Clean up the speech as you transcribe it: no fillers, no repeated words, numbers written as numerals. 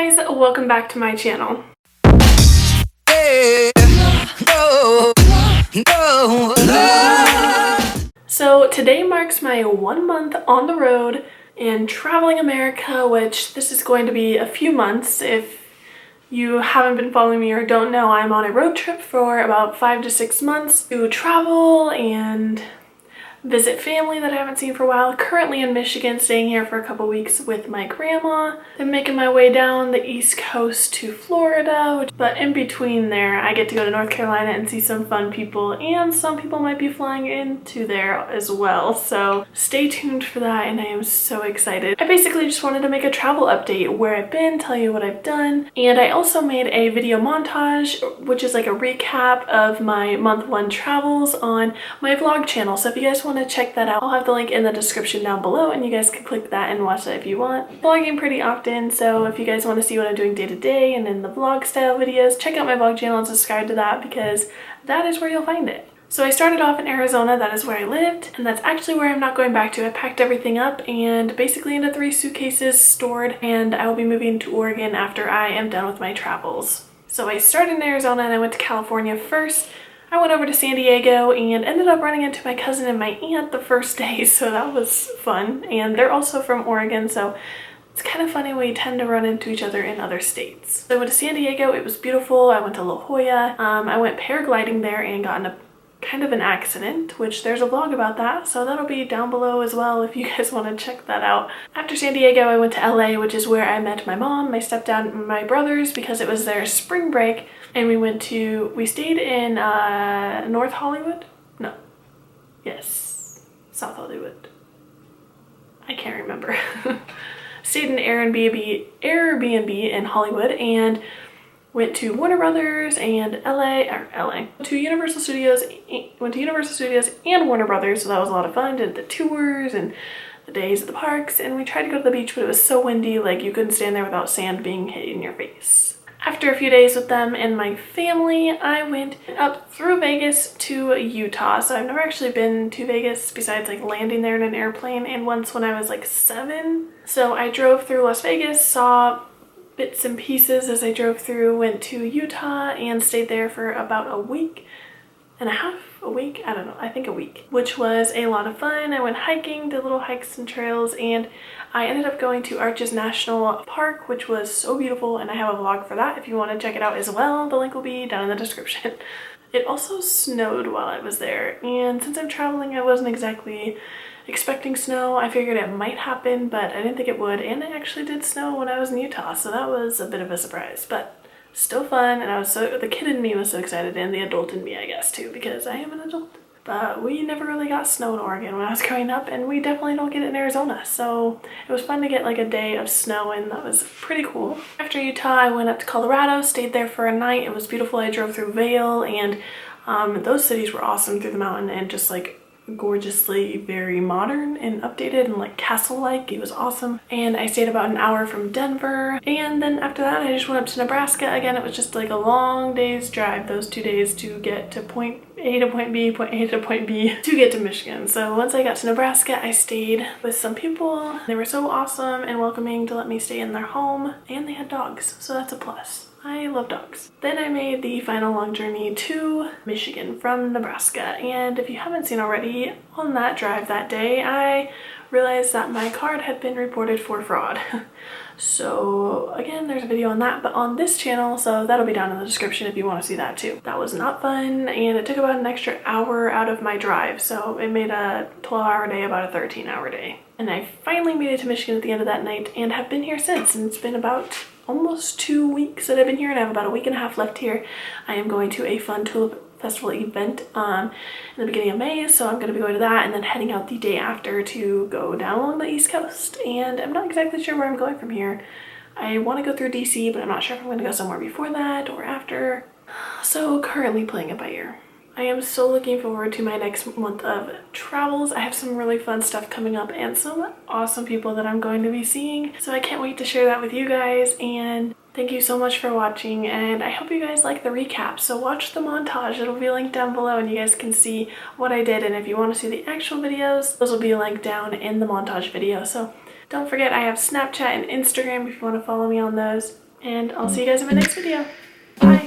guys, welcome back to my channel. So today marks my 1 month on the road and traveling America, which this is going to be a few months. If you haven't been following me or don't know, I'm on a road trip for about 5 to 6 months to travel and visit family that I haven't seen for a while. Currently in Michigan, staying here for a couple weeks with my grandma. Then making my way down the East Coast to Florida. But in between there, I get to go to North Carolina and see some fun people, and some people might be flying into there as well. So stay tuned for that, and I am so excited. I basically just wanted to make a travel update, where I've been, tell you what I've done. And I also made a video montage, which is like a recap of my month 1 travels on my vlog channel. So if you guys want to check that out, I'll have the link in the description down below, and you guys can click that and watch that if you want. Vlogging pretty often, so if you guys want to see what I'm doing day to day and in the vlog style videos, check out my vlog channel and subscribe to that, because that is where you'll find it. So I started off in Arizona, that is where I lived, and that's actually where I'm not going back to. I packed everything up and basically into 3 suitcases stored, and I will be moving to Oregon after I am done with my travels. So I started in Arizona and I went to California first. I went over to San Diego and ended up running into my cousin and my aunt the first day, so that was fun. And they're also from Oregon, so it's kind of funny, we tend to run into each other in other states. So I went to San Diego, it was beautiful. I went to La Jolla. I went paragliding there and got in a kind of an accident, which there's a vlog about that, so that'll be down below as well if you guys want to check that out. After San Diego, I went to LA, which is where I met my mom, my stepdad, and my brothers, because it was their spring break, and we stayed in North Hollywood? No. Yes. South Hollywood. I can't remember. Stayed in Airbnb in Hollywood and went to Warner Brothers and went to Universal Studios and Warner Brothers, so that was a lot of fun. Did the tours and the days at the parks, and we tried to go to the beach, but it was so windy, like you couldn't stand there without sand being hit in your face. After a few days with them and my family, I went up through Vegas to Utah. So I've never actually been to Vegas besides like landing there in an airplane, and once when I was like 7. So I drove through Las Vegas, saw bits and pieces as I drove through, went to Utah and stayed there for about a week and a half, a week, I don't know, I think a week, which was a lot of fun. I went hiking, did little hikes and trails, and I ended up going to Arches National Park, which was so beautiful, and I have a vlog for that if you want to check it out as well. The link will be down in the description. It also snowed while I was there, and since I'm traveling, I wasn't exactly expecting snow. I figured it might happen, but I didn't think it would, and it actually did snow when I was in Utah, so that was a bit of a surprise, but still fun. And the kid in me was so excited, and the adult in me, I guess, too, because I am an adult. But we never really got snow in Oregon when I was growing up, and we definitely don't get it in Arizona, so it was fun to get like a day of snow, and that was pretty cool. After Utah, I went up to Colorado, stayed there for a night. It was beautiful. I drove through Vail, and those cities were awesome through the mountain, and just like gorgeously very modern and updated and like castle-like. It was awesome. And I stayed about an hour from Denver, and then after that I just went up to Nebraska. Again, it was just like a long day's drive, those 2 days, to get to point A to point B, point A to point B, to get to Michigan. So once I got to Nebraska, I stayed with some people. They were so awesome and welcoming to let me stay in their home, and they had dogs, so that's a plus. I love dogs. Then I made the final long journey to Michigan from Nebraska, and if you haven't seen already, on that drive that day, I realized that my card had been reported for fraud. So again, there's a video on that, but on this channel, so that'll be down in the description if you want to see that too. That was not fun, and it took about an extra hour out of my drive, so it made a 12-hour day about a 13-hour day. And I finally made it to Michigan at the end of that night and have been here since, and it's been about almost 2 weeks that I've been here, and I have about a week and a half left here. I am going to a fun tulip festival event in the beginning of May, so I'm going to be going to that and then heading out the day after to go down along the East Coast, and I'm not exactly sure where I'm going from here. I want to go through DC, but I'm not sure if I'm going to go somewhere before that or after. So currently playing it by ear. I am so looking forward to my next month of travels. I have some really fun stuff coming up and some awesome people that I'm going to be seeing. So I can't wait to share that with you guys, and thank you so much for watching, and I hope you guys like the recap. So watch the montage, it'll be linked down below and you guys can see what I did, and if you want to see the actual videos, those will be linked down in the montage video. So don't forget, I have Snapchat and Instagram if you want to follow me on those. and I'll see you guys in my next video. Bye!